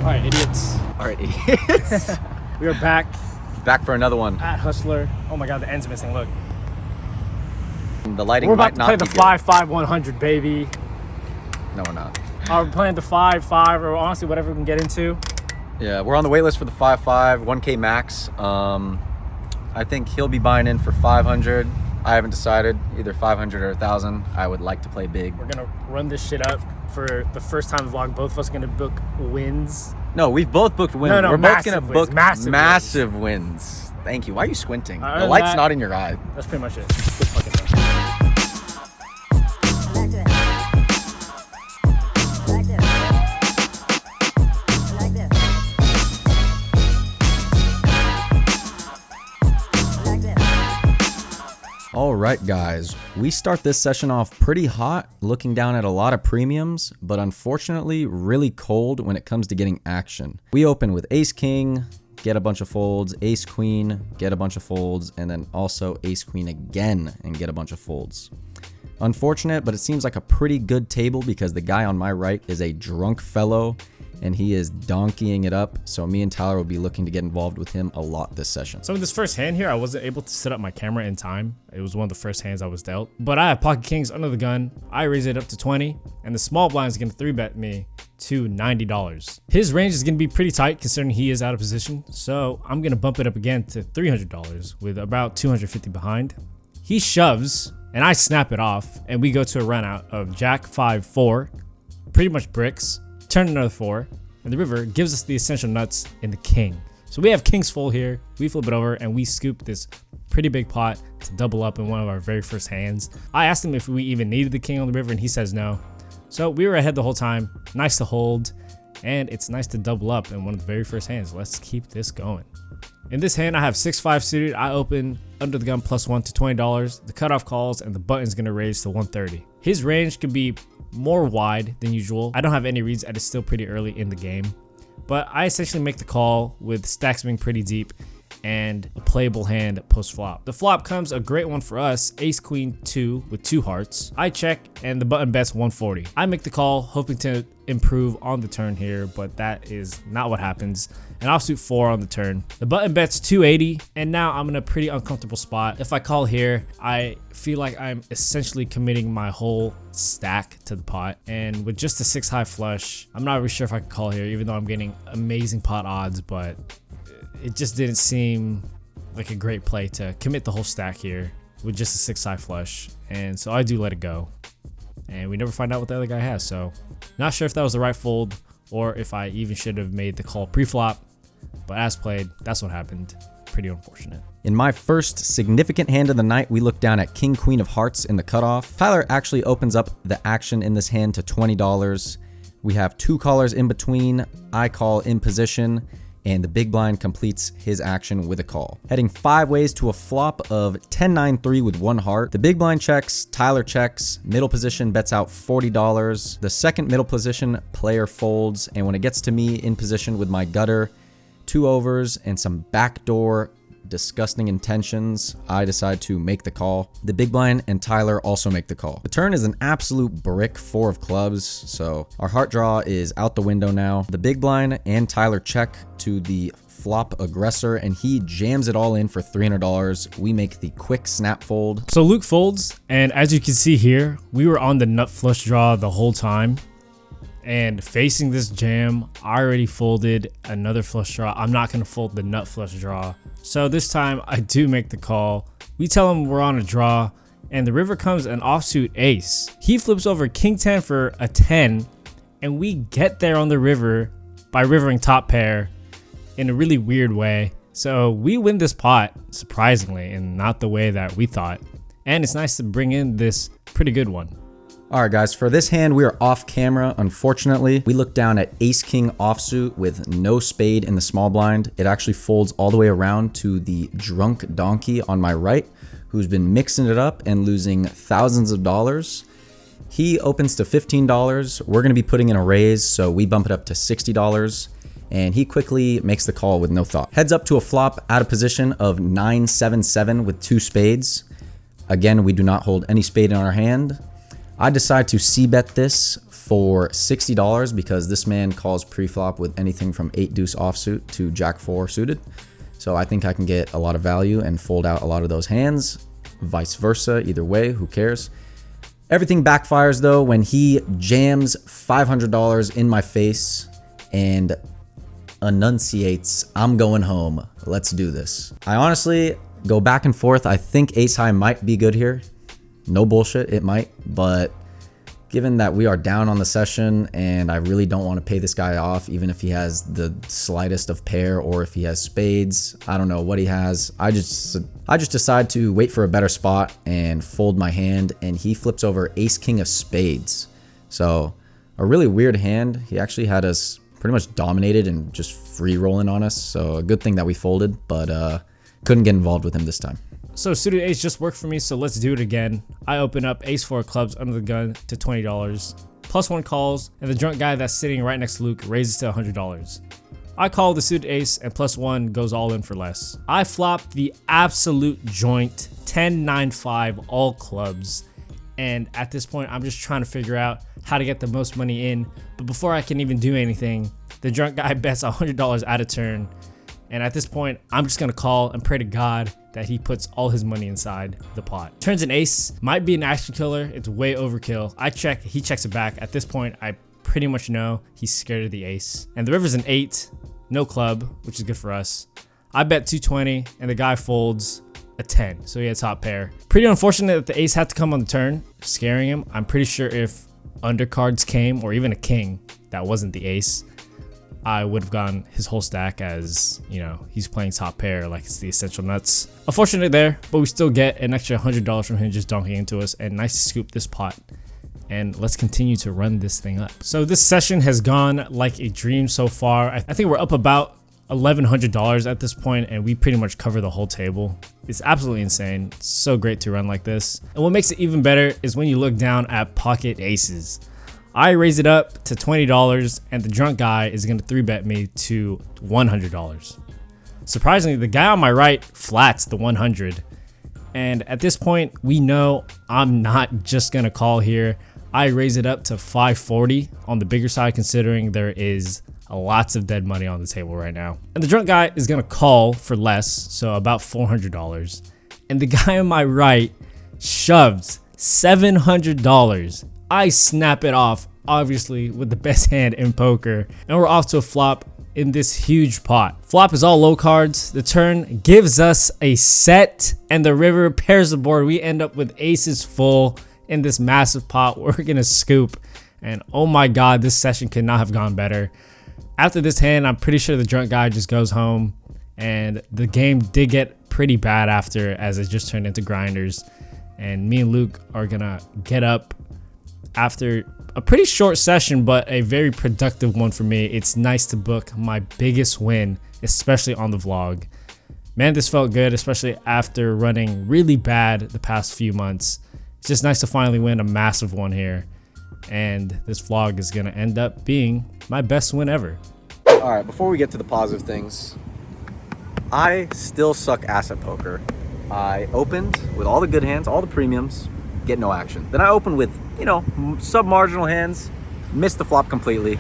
All right, idiots. All right, idiots. We are back Back for another one. at Hustler. Oh my God, the end's missing. Look, The lighting we're might about to not play be the 5-5-100, baby. good. No, we're not. We're playing the 5-5, or honestly, whatever we can get into. Yeah, we're on the wait list for the 5.5, 1K max. I think he'll be buying in for 500. I haven't decided, either 500 or 1,000. I would like to play big. We're gonna run this shit up for the first time in the vlog. Both of us are gonna book wins. No, we've both booked wins. No, we're both gonna massive book wins, massive wins. Thank you. Why are you squinting? Other The than light's that- not in your eye. That's pretty much it. Good fucking thing. All right, guys, we start this session off pretty hot, looking down at a lot of premiums, but unfortunately really cold when it comes to getting action. We open with Ace King, get a bunch of folds, Ace Queen, get a bunch of folds, and then also Ace Queen again and get a bunch of folds. Unfortunate, but it seems like a pretty good table because the guy on my right is a drunk fellow and he is donkeying it up. So me and Tyler will be looking to get involved with him a lot this session. So in this first hand here, I wasn't able to set up my camera in time. It was one of the first hands I was dealt. But I have pocket kings under the gun. I raise it up to 20, and the small blind is gonna 3-bet me to $90. His range is gonna be pretty tight considering he is out of position. So I'm gonna bump it up again to $300 with about 250 behind. He shoves, and I snap it off, and we go to a run out of Jack 5-4, pretty much bricks, turn another 4, and the river gives us the essential nuts in the king. So we have kings full here, we flip it over, and we scoop this pretty big pot to double up in one of our very first hands. I asked him if we even needed the king on the river, and he says no. So we were ahead the whole time, nice to hold, and it's nice to double up in one of the very first hands. Let's keep this going. In this hand, I have 6-5 suited. I open under the gun +1 to $20. The cutoff calls, and the button's gonna raise to 130. His range could be more wide than usual. I don't have any reads, and it's still pretty early in the game. But I essentially make the call with stacks being pretty deep and a playable hand post flop. The flop comes a great one for us, Ace Queen 2 with 2 hearts. I check and the button bets 140. I make the call hoping to improve on the turn here, but that is not what happens. An offsuit 4 on the turn. The button bets 280, and now I'm in a pretty uncomfortable spot. If I call here, I feel like I'm essentially committing my whole stack to the pot, and with just a 6-high flush, I'm not really sure if I can call here, even though I'm getting amazing pot odds, but it just didn't seem like a great play to commit the whole stack here with just a 6-high flush, and so I do let it go. And we never find out what the other guy has, so not sure if that was the right fold or if I even should have made the call pre-flop, but as played, that's what happened. Pretty unfortunate. In my first significant hand of the night, we look down at King Queen of Hearts in the cutoff. Tyler actually opens up the action in this hand to $20. We have 2 callers in between. I call in position, and the big blind completes his action with a call. Heading 5 ways to a flop of 10-9-3 with 1 heart. The big blind checks, Tyler checks, middle position bets out $40. The second middle position player folds, and when it gets to me in position with my gutter, 2 overs and some backdoor disgusting intentions, I decide to make the call. The big blind and Tyler also make the call. The turn is an absolute brick 4 of clubs, so our heart draw is out the window now. The big blind and Tyler check to the flop aggressor, and he jams it all in for $300. We make the quick snap fold. So Luke folds, and as you can see here, we were on the nut flush draw the whole time. And facing this jam, I already folded another flush draw. I'm not gonna fold the nut flush draw. So this time I do make the call. We tell him we're on a draw, and the river comes an offsuit ace. He flips over King 10 for a 10, and we get there on the river by rivering top pair in a really weird way. So we win this pot, surprisingly, and not the way that we thought. And it's nice to bring in this pretty good one. All right, guys, for this hand, we are off camera, unfortunately. We look down at Ace King offsuit with no spade in the small blind. It actually folds all the way around to the drunk donkey on my right, who's been mixing it up and losing thousands of dollars. He opens to $15. We're gonna be putting in a raise, so we bump it up to $60. And he quickly makes the call with no thought. Heads up to a flop out of position of 9-7-7 with 2 spades. Again, we do not hold any spade in our hand. I decide to c-bet this for $60 because this man calls pre-flop with anything from 8 deuce offsuit to jack 4 suited. So I think I can get a lot of value and fold out a lot of those hands. Vice versa, either way, who cares? Everything backfires though when he jams $500 in my face and enunciates, "I'm going home. Let's do this." I honestly go back and forth. I think ace high might be good here. No bullshit, it might, but given that we are down on the session and I really don't want to pay this guy off, even if he has the slightest of pair or if he has spades, I don't know what he has. I just decide to wait for a better spot and fold my hand, and he flips over ace king of spades. So a really weird hand. He actually had us pretty much dominated and just free rolling on us. So a good thing that we folded, but couldn't get involved with him this time. So suited ace just worked for me, so let's do it again. I open up ace 4 clubs under the gun to $20. +1 calls, and the drunk guy that's sitting right next to Luke raises to $100. I call the suited ace, and +1 goes all in for less. I flop the absolute joint 10-9-5 all clubs, and at this point I'm just trying to figure out how to get the most money in. But before I can even do anything, the drunk guy bets $100 out of turn. And at this point, I'm just gonna call and pray to God that he puts all his money inside the pot. Turns an ace, might be an action killer. It's way overkill. I check, he checks it back. At this point, I pretty much know he's scared of the ace. And the river's an 8, no club, which is good for us. I bet 220, and the guy folds a 10, so he had top pair. Pretty unfortunate that the ace had to come on the turn, scaring him. I'm pretty sure if undercards came, or even a king that wasn't the ace, I would have gotten his whole stack, as, you know, he's playing top pair like it's the essential nuts. Unfortunate there, but we still get an extra $100 from him just donking into us, and nice to scoop this pot. And let's continue to run this thing up. So this session has gone like a dream so far. I think we're up about $1,100 at this point, and we pretty much cover the whole table. It's absolutely insane. It's so great to run like this. And what makes it even better is when you look down at pocket aces. I raise it up to $20, and the drunk guy is going to 3-bet me to $100. Surprisingly, the guy on my right flats the 100. And at this point, we know I'm not just going to call here. I raise it up to $540 on the bigger side, considering there is lots of dead money on the table right now. And the drunk guy is going to call for less, so about $400. And the guy on my right shoves $700. I snap it off, obviously, with the best hand in poker, and we're off to a flop in this huge pot. Flop is all low cards. The turn gives us a set, and the river pairs the board. We end up with aces full in this massive pot. We're gonna scoop, and oh my god, this session could not have gone better. After this hand, I'm pretty sure the drunk guy just goes home, and the game did get pretty bad after, as it just turned into grinders, and me and Luke are gonna get up after a pretty short session, but a very productive one for me. It's nice to book my biggest win, especially on the vlog. Man, this felt good, especially after running really bad the past few months. It's just nice to finally win a massive one here. And this vlog is gonna end up being my best win ever. All right, before we get to the positive things, I still suck ass at poker. I opened with all the good hands, all the premiums, get no action. Then I opened with, you know, sub-marginal hands, missed the flop completely.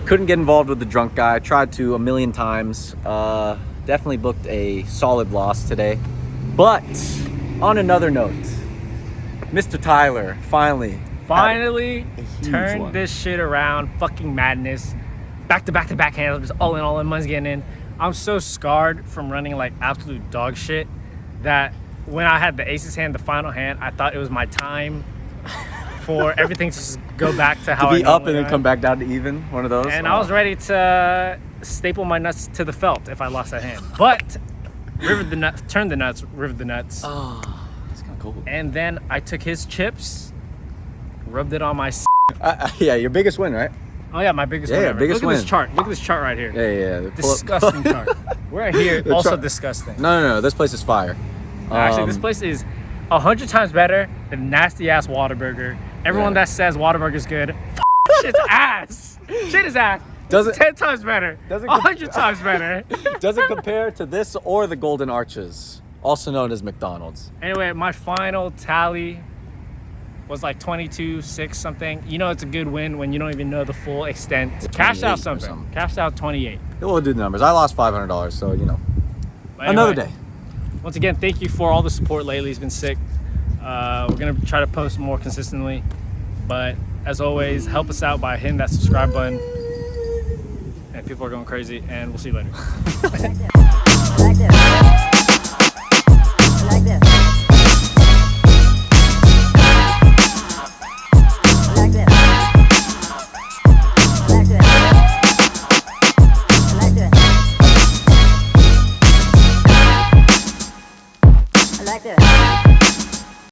Couldn't get involved with the drunk guy, tried to a million times. Definitely booked a solid loss today. But on another note, Mr. Tyler finally turned this shit around. Fucking madness. Back to back hands, just all in, money's getting in. I'm so scarred from running like absolute dog shit that when I had the aces hand, the final hand, I thought it was my time for everything to just go back to how to be I up and then come back down to even, one of those. And I was ready to staple my nuts to the felt if I lost that hand. But turned the nuts, rivered the nuts. Oh, that's kind of cool. And then I took his chips, rubbed it on my yeah, your biggest win, right? Oh yeah, my biggest win ever. Biggest Look win. at this chart. Look at this chart right here. Yeah. Disgusting chart. We're here, also disgusting. No, this place is fire. Actually, this place is 100 times better than nasty ass Whataburger. Everyone that says Whataburger's good, shit's ass. Shit is ass. Does it 10 times better? 100 times better. Doesn't compare to this or the Golden Arches, also known as McDonald's. Anyway, my final tally was like 22.6 something. You know it's a good win when you don't even know the full extent. Cashed out something. Cashed out 28. We'll do the numbers. I lost $500, so you know. Anyway, another day. Once again, thank you for all the support lately. It's been sick. We're gonna try to post more consistently, but as always, help us out by hitting that subscribe button. And people are going crazy, and we'll see you later.